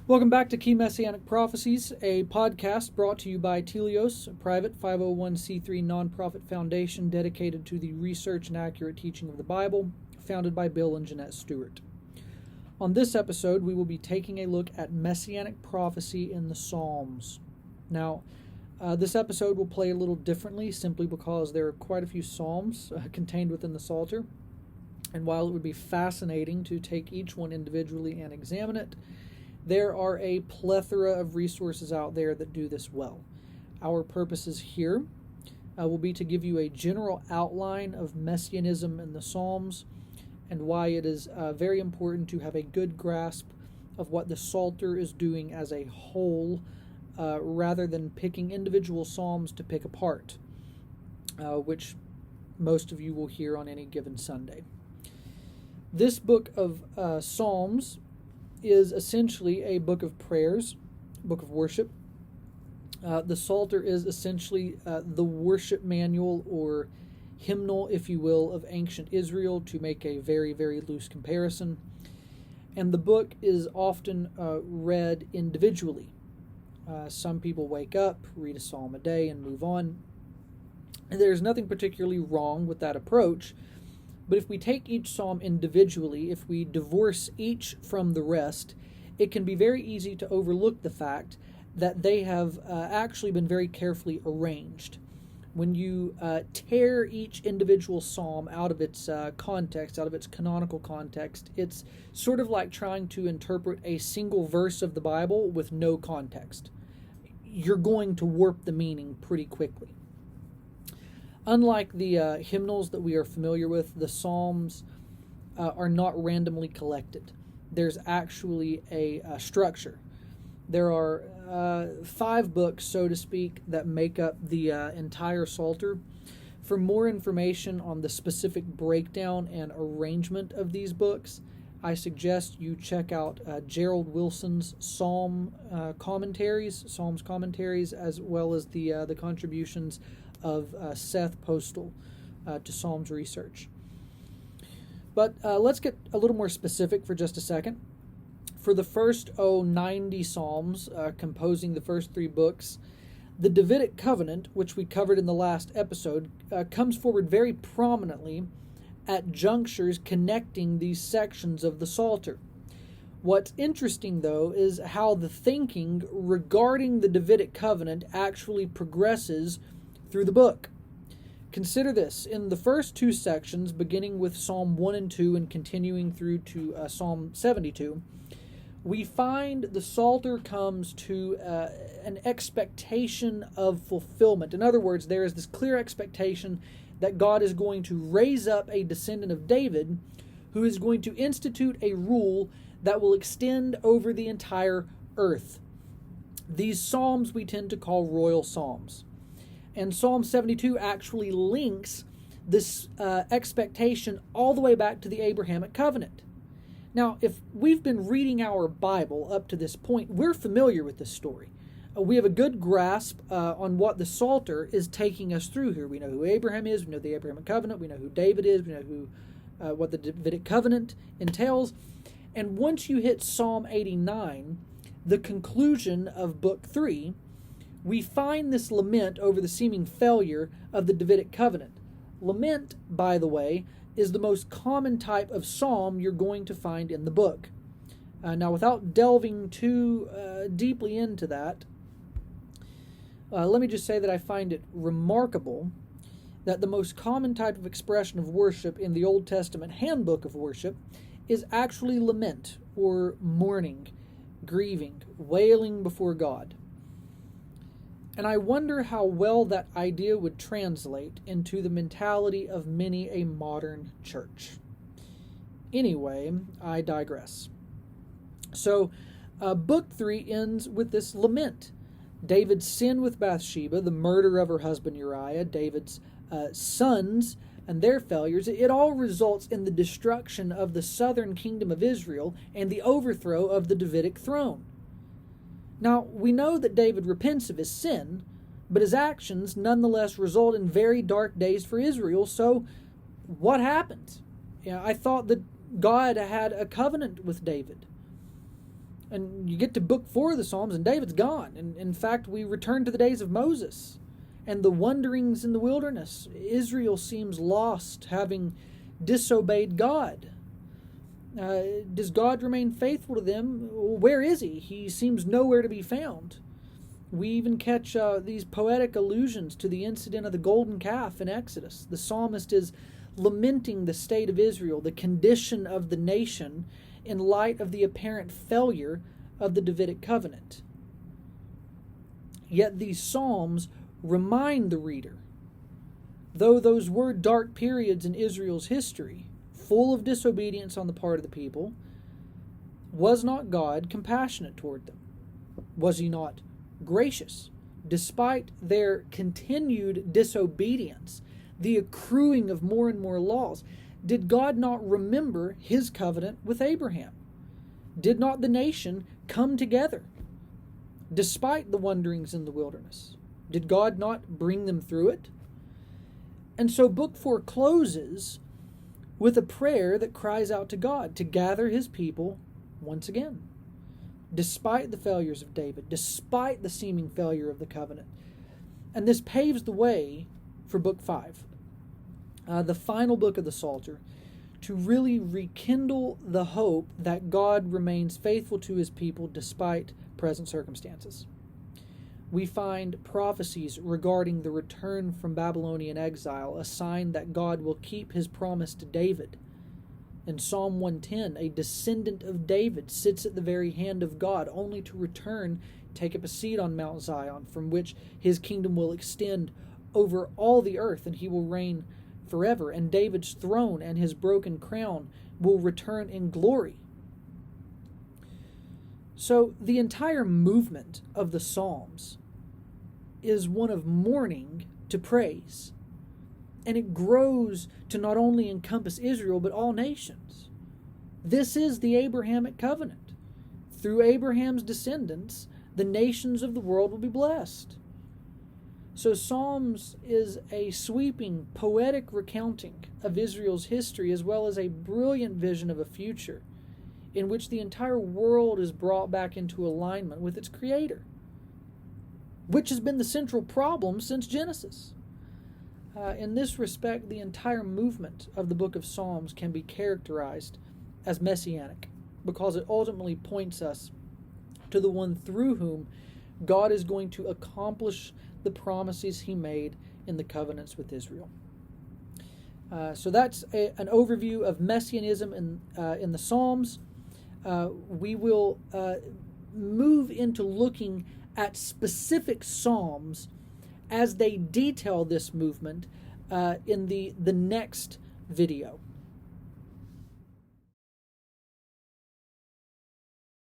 Welcome back to Key Messianic Prophecies, a podcast brought to you by Teleios, a private 501c3 nonprofit foundation dedicated to the research and accurate teaching of the Bible, founded by Bill and Jeanette Stewart. On this episode, we will be taking a look at Messianic prophecy in the Psalms. Now, this episode will play a little differently simply because there are quite a few Psalms contained within the Psalter, and while it would be fascinating to take each one individually and examine it, there are a plethora of resources out there that do this well. Our purposes here will be to give you a general outline of Messianism in the Psalms and why it is very important to have a good grasp of what the Psalter is doing as a whole rather than picking individual Psalms to pick apart, which most of you will hear on any given Sunday. This book of Psalms is essentially a book of prayers, book of worship. The Psalter is essentially the worship manual or hymnal, if you will, of ancient Israel, to make a very, very loose comparison. And the book is often read individually. Some people wake up, read a psalm a day, and move on. And there's nothing particularly wrong with that approach. But if we take each psalm individually, if we divorce each from the rest, it can be very easy to overlook the fact that they have actually been very carefully arranged. When you tear each individual psalm out of its context, out of its canonical context, it's sort of like trying to interpret a single verse of the Bible with no context. You're going to warp the meaning pretty quickly. Unlike the hymnals that we are familiar with, the Psalms are not randomly collected. There's actually a structure. There are 5 books, so to speak, that make up the entire Psalter. For more information on the specific breakdown and arrangement of these books, I suggest you check out Gerald Wilson's Psalms commentaries, as well as the contributions of Seth Postal to Psalms research. But let's get a little more specific for just a second. For the first 90 Psalms composing the first 3 books, the Davidic Covenant, which we covered in the last episode, comes forward very prominently at junctures connecting these sections of the Psalter. What's interesting, though, is how the thinking regarding the Davidic Covenant actually progresses through the book. Consider this. In the first 2 sections, beginning with Psalm 1 and 2 and continuing through to Psalm 72, we find the Psalter comes to an expectation of fulfillment. In other words, there is this clear expectation that God is going to raise up a descendant of David who is going to institute a rule that will extend over the entire earth. These psalms we tend to call royal psalms. And Psalm 72 actually links this expectation all the way back to the Abrahamic Covenant. Now, if we've been reading our Bible up to this point, we're familiar with this story. We have a good grasp on what the Psalter is taking us through here. We know who Abraham is, we know the Abrahamic Covenant, we know who David is, we know what the Davidic Covenant entails. And once you hit Psalm 89, the conclusion of Book 3, we find this lament over the seeming failure of the Davidic Covenant. Lament, by the way, is the most common type of psalm you're going to find in the book. Now, without delving too deeply into that, let me just say that I find it remarkable that the most common type of expression of worship in the Old Testament handbook of worship is actually lament, or mourning, grieving, wailing before God. And I wonder how well that idea would translate into the mentality of many a modern church. Anyway, I digress. So, Book 3 ends with this lament. David's sin with Bathsheba, the murder of her husband Uriah, David's sons and their failures, it all results in the destruction of the southern kingdom of Israel and the overthrow of the Davidic throne. Now, we know that David repents of his sin, but his actions nonetheless result in very dark days for Israel. So, what happened? I thought that God had a covenant with David. And you get to book 4 of the Psalms, and David's gone. And in fact, we return to the days of Moses and the wanderings in the wilderness. Israel seems lost, having disobeyed God. Does God remain faithful to them? Where is he? He seems nowhere to be found. We even catch these poetic allusions to the incident of the golden calf in Exodus. The psalmist is lamenting the state of Israel, the condition of the nation, in light of the apparent failure of the Davidic Covenant. Yet these psalms remind the reader, though those were dark periods in Israel's history, full of disobedience on the part of the people, was not God compassionate toward them? Was he not gracious? Despite their continued disobedience, the accruing of more and more laws, did God not remember his covenant with Abraham? Did not the nation come together despite the wanderings in the wilderness? Did God not bring them through it? And so Book 4 closes with a prayer that cries out to God to gather his people once again, despite the failures of David, despite the seeming failure of the covenant. And this paves the way for Book 5, the final book of the Psalter, to really rekindle the hope that God remains faithful to his people despite present circumstances. We find prophecies regarding the return from Babylonian exile, a sign that God will keep his promise to David. In Psalm 110, a descendant of David sits at the very hand of God, only to return, take up a seat on Mount Zion, from which his kingdom will extend over all the earth, and he will reign forever. And David's throne and his broken crown will return in glory. So the entire movement of the Psalms is one of mourning to praise. And it grows to not only encompass Israel, but all nations. This is the Abrahamic Covenant. Through Abraham's descendants, the nations of the world will be blessed. So Psalms is a sweeping, poetic recounting of Israel's history, as well as a brilliant vision of a future in which the entire world is brought back into alignment with its Creator, which has been the central problem since Genesis. In this respect, the entire movement of the book of Psalms can be characterized as messianic, because it ultimately points us to the one through whom God is going to accomplish the promises he made in the covenants with Israel. So that's an overview of messianism in the Psalms. We will move into looking at specific psalms as they detail this movement in the next video.